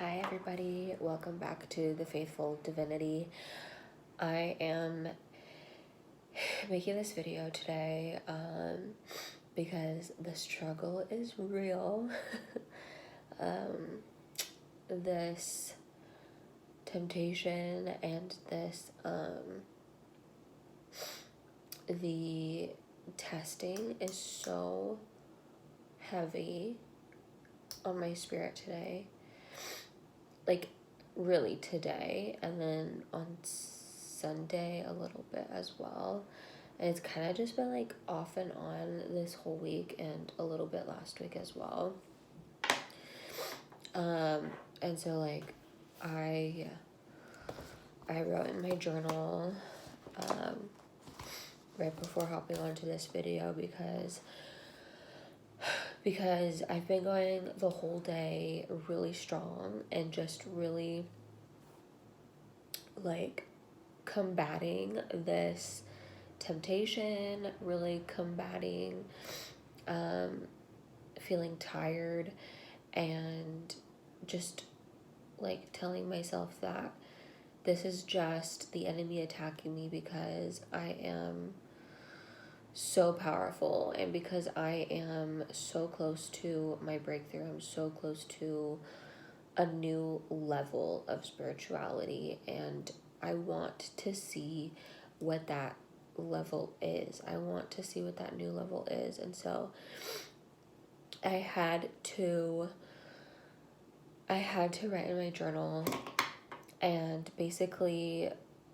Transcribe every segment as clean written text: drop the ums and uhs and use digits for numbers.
Hi everybody, welcome back to The Faithful Divinity. I am making this video today because the struggle is real. This temptation and this the testing is so heavy on my spirit today. Like really today, and then on Sunday a little bit as well. And it's kind of just been like off and on this whole week and a little bit last week as well. And so like I wrote in my journal right before hopping onto this video because I've been going the whole day really strong and just really like combating this temptation, really combating feeling tired, and just like telling myself that this is just the enemy attacking me because I am so powerful and because I am so close to my breakthrough. I'm so close to a new level of spirituality, and I want to see what that level is. I want to see what that new level is. And so I had to write in my journal, and basically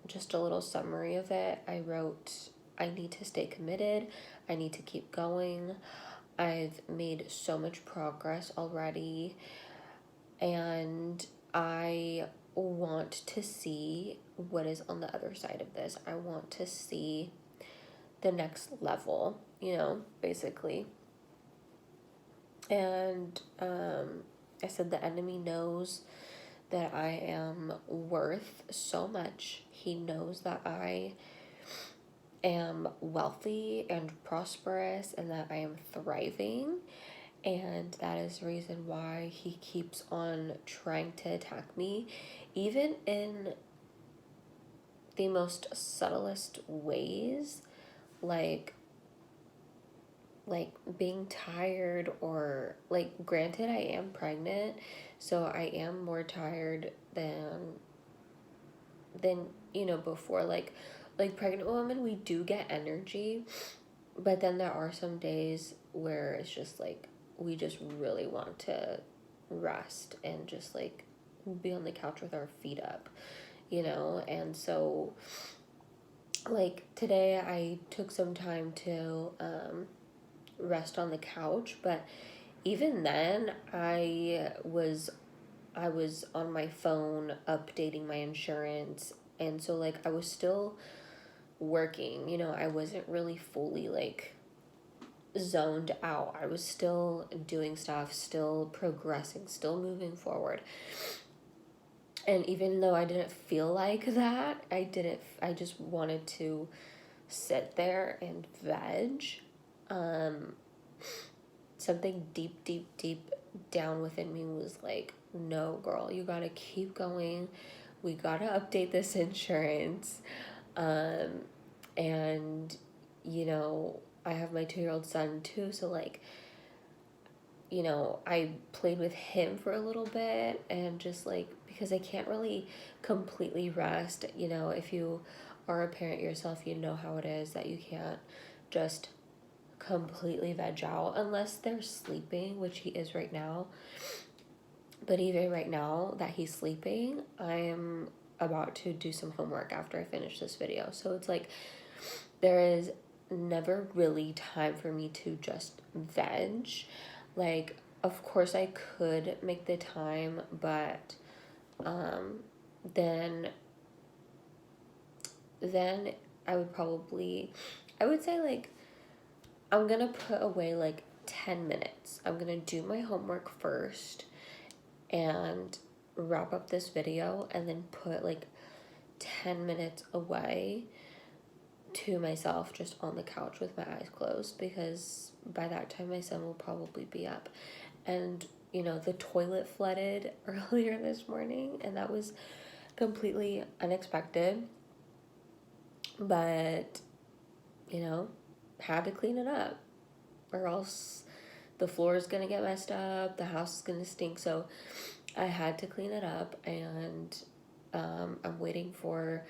just a little summary of it. I wrote, I need to stay committed. I need to keep going. I've made so much progress already, and I want to see what is on the other side of this. I want to see the next level, basically. And I said the enemy knows that I am worth so much. He knows that I am wealthy and prosperous and that I am thriving. And that is the reason why he keeps on trying to attack me, even in the most subtlest ways, like being tired, or like, granted, I am pregnant, so I am more tired than before. Like pregnant women, we do get energy, but then there are some days where it's just like we just really want to rest and just like be on the couch with our feet up, and so like today I took some time to rest on the couch, but even then I was on my phone updating my insurance, and so like I was still working, I wasn't really fully like zoned out. I was still doing stuff, still progressing, still moving forward. And even though I didn't feel like that, I just wanted to sit there and veg. Something deep down within me was like, no, girl, you gotta keep going. We gotta update this insurance. And, I have my 2-year-old son too, so like, I played with him for a little bit, and just like, because I can't really completely rest, if you are a parent yourself, you know how it is that you can't just completely veg out unless they're sleeping, which he is right now. But even right now that he's sleeping, I'm about to do some homework after I finish this video. So it's like there is never really time for me to just veg. Like, of course I could make the time, but then I would say like I'm gonna put away like 10 minutes. I'm gonna do my homework first and wrap up this video, and then put like 10 minutes away to myself just on the couch with my eyes closed, because by that time my son will probably be up. And the toilet flooded earlier this morning, and that was completely unexpected. But, had to clean it up, or else the floor is going to get messed up, the house is going to stink. So I had to clean it up, and I'm waiting for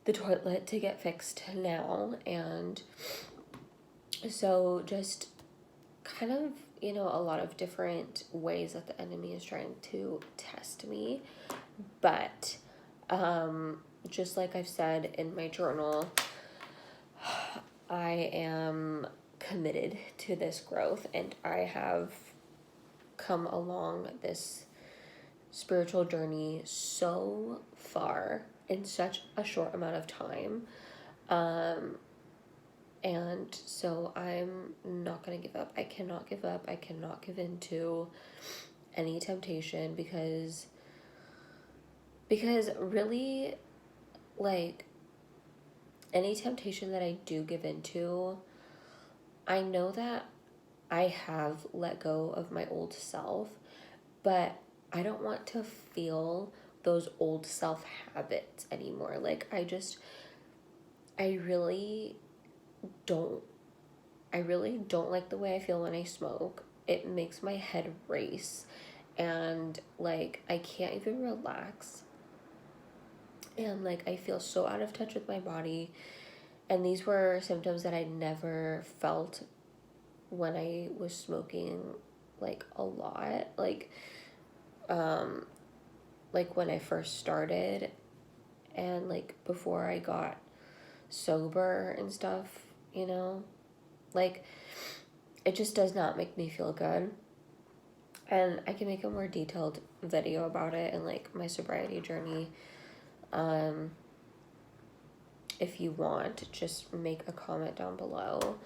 the toilet to get fixed now. And so just kind of, a lot of different ways that the enemy is trying to test me. But just like I've said in my journal, I am committed to this growth, and I have come along this spiritual journey so far in such a short amount of time. And so I'm not going to give up. I cannot give up. I cannot give in to any temptation, because really, like, any temptation that I do give into, I know that I have let go of my old self, but I don't want to feel those old self habits anymore. Like, I really don't like the way I feel when I smoke. It makes my head race, and like I can't even relax, and like I feel so out of touch with my body. And these were symptoms that I never felt when I was smoking, like, a lot, like when I first started, and like before I got sober and stuff, like, it just does not make me feel good. And I can make a more detailed video about it and like my sobriety journey. If you want, just make a comment down below.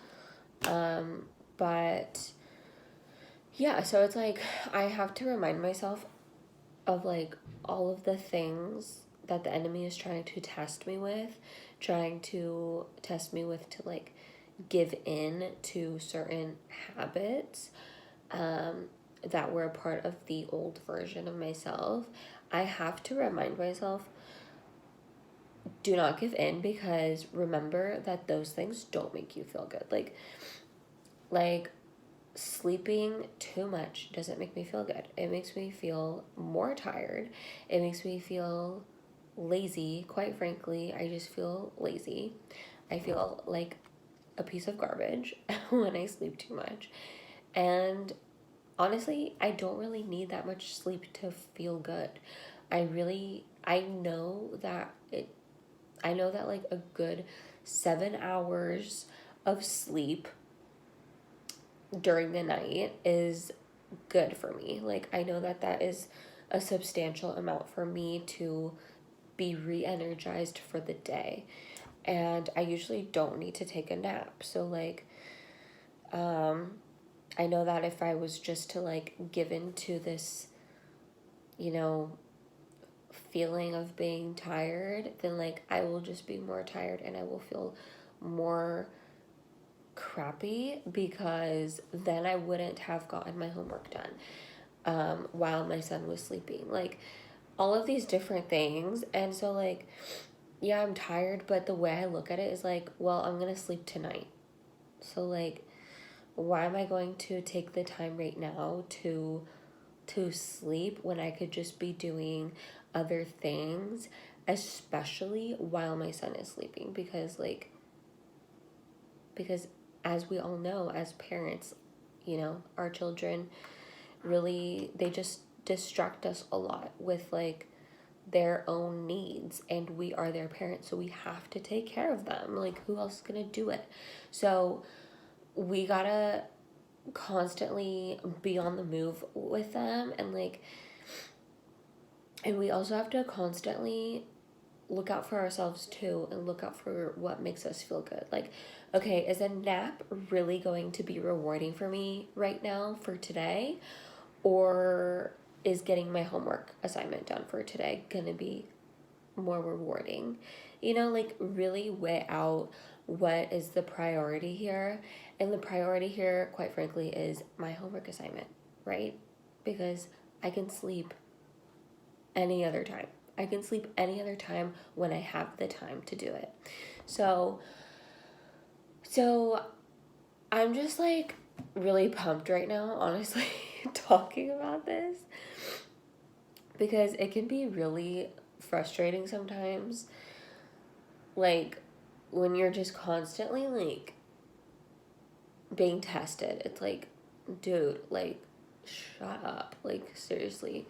But yeah, so it's like I have to remind myself of like all of the things that the enemy is trying to test me with, to like give in to certain habits that were a part of the old version of myself. I have to remind myself, do not give in, because remember that those things don't make you feel good. Like sleeping too much doesn't make me feel good. It makes me feel more tired. It makes me feel lazy. Quite frankly, I just feel lazy. I feel like a piece of garbage when I sleep too much. And honestly, I don't really need that much sleep to feel good. I know that like a good 7 hours of sleep during the night is good for me. Like, I know that is a substantial amount for me to be re-energized for the day. And I usually don't need to take a nap. So like, I know that if I was just to like give into this, feeling of being tired, then like I will just be more tired, and I will feel more crappy, because then I wouldn't have gotten my homework done while my son was sleeping. Like, all of these different things. And so like, yeah, I'm tired, but the way I look at it is like, well, I'm gonna sleep tonight. So like, why am I going to take the time right now to sleep when I could just be doing other things, especially while my son is sleeping? Because as we all know, as parents, our children really, they just distract us a lot with like their own needs, and we are their parents, so we have to take care of them. Like, who else is gonna do it? So we gotta constantly be on the move with them, and we also have to constantly look out for ourselves too, and look out for what makes us feel good. Like, okay, is a nap really going to be rewarding for me right now for today, or is getting my homework assignment done for today gonna be more rewarding? Like, really weigh out what is the priority here. And the priority here, quite frankly, is my homework assignment, right? because I can sleep any other time. I can sleep any other time when I have the time to do it. So I'm just like really pumped right now, honestly, talking about this, because it can be really frustrating sometimes, like when you're just constantly like being tested. It's like, dude, like shut up, like seriously.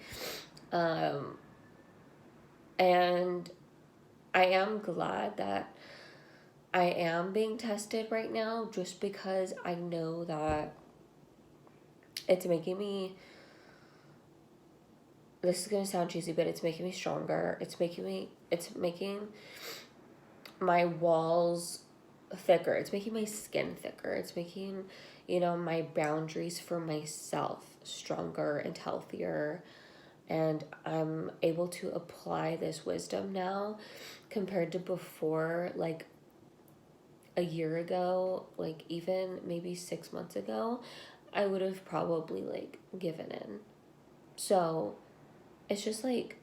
And I am glad that I am being tested right now, just because I know that it's making me, this is going to sound cheesy, but it's making me stronger. It's making my walls thicker. It's making my skin thicker. It's making, my boundaries for myself stronger and healthier. And I'm able to apply this wisdom now compared to before, like a year ago, like even maybe 6 months ago, I would have probably like given in. So it's just like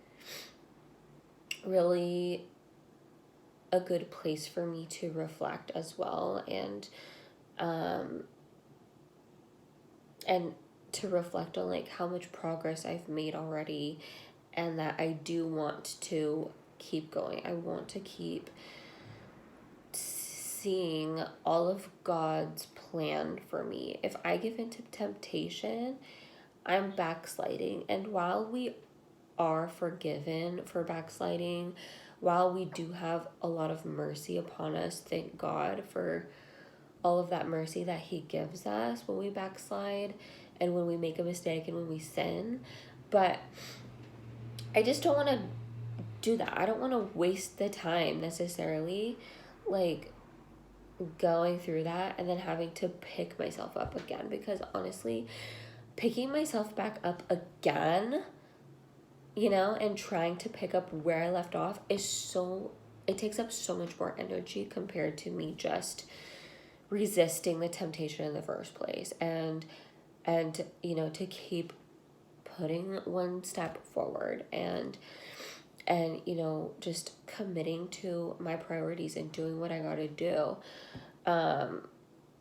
really a good place for me to reflect as well, and to reflect on like how much progress I've made already, and that I do want to keep going. I want to keep seeing all of God's plan for me. If I give into temptation, I'm backsliding. And while we are forgiven for backsliding, while we do have a lot of mercy upon us, thank God for all of that mercy that He gives us when we backslide and when we make a mistake and when we sin. But I just don't want to do that. I don't want to waste the time necessarily, like going through that and then having to pick myself up again, because honestly, picking myself back up again, and trying to pick up where I left off it takes up so much more energy compared to me just resisting the temptation in the first place, and to keep putting one step forward, and just committing to my priorities and doing what I gotta do.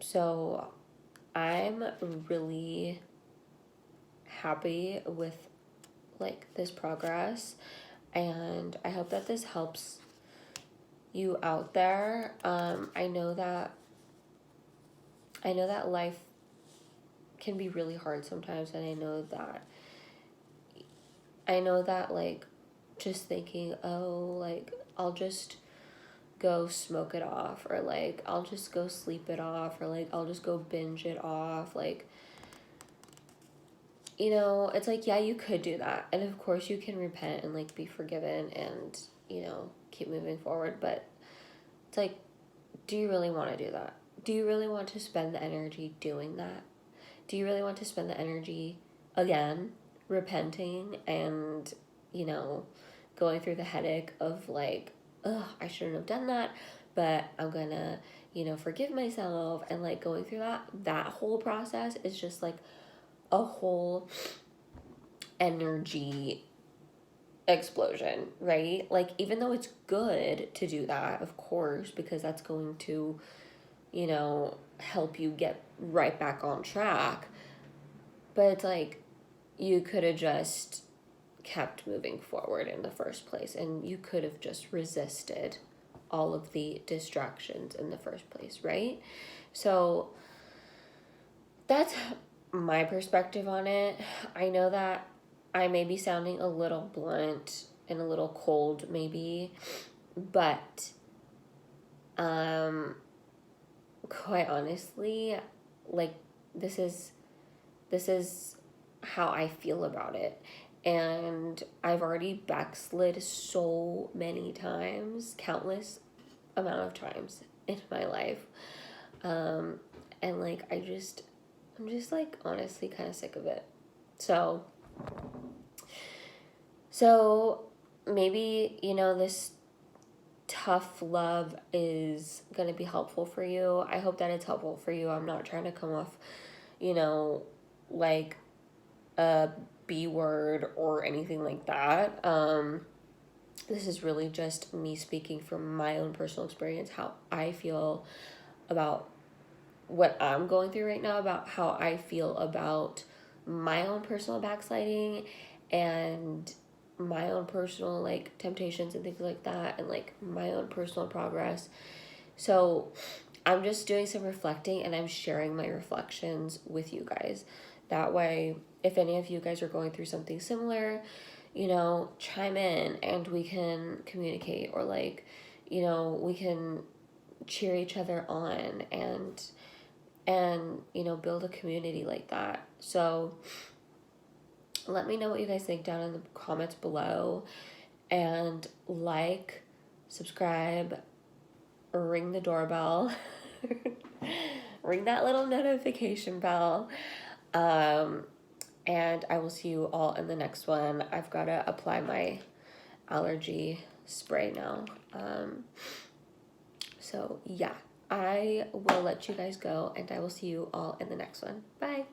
So I'm really happy with like this progress, and I hope that this helps you out there. I know that life can be really hard sometimes, and I know that like just thinking, oh, like I'll just go smoke it off, or like I'll just go sleep it off, or like I'll just go binge it off, like it's like, yeah, you could do that, and of course you can repent and like be forgiven and keep moving forward, but it's like, do you really want to do that? Do you really want to spend the energy doing that? Do you really want to spend the energy again repenting and going through the headache of like, ugh, I shouldn't have done that, but I'm gonna forgive myself, and like going through that whole process is just like a whole energy explosion, right? Like, even though it's good to do that, of course, because that's going to help you get right back on track, but it's like you could have just kept moving forward in the first place, and you could have just resisted all of the distractions in the first place, right? So that's my perspective on it. I know that I may be sounding a little blunt and a little cold maybe, but quite honestly, like this is how I feel about it. And I've already backslid so many times, countless amount of times in my life. And like I'm just like honestly kind of sick of it. So maybe, this tough love is going to be helpful for you. I hope that it's helpful for you. I'm not trying to come off, like a B word or anything like that. This is really just me speaking from my own personal experience, how I feel about what I'm going through right now, about how I feel about my own personal backsliding and my own personal like temptations and things like that, and like my own personal progress. So I'm just doing some reflecting and I'm sharing my reflections with you guys. That way, if any of you guys are going through something similar, chime in and we can communicate, or like, we can cheer each other on and build a community like that. So let me know what you guys think down in the comments below, and like, subscribe, ring the doorbell, ring that little notification bell. And I will see you all in the next one. I've got to apply my allergy spray now. So yeah, I will let you guys go, and I will see you all in the next one. Bye.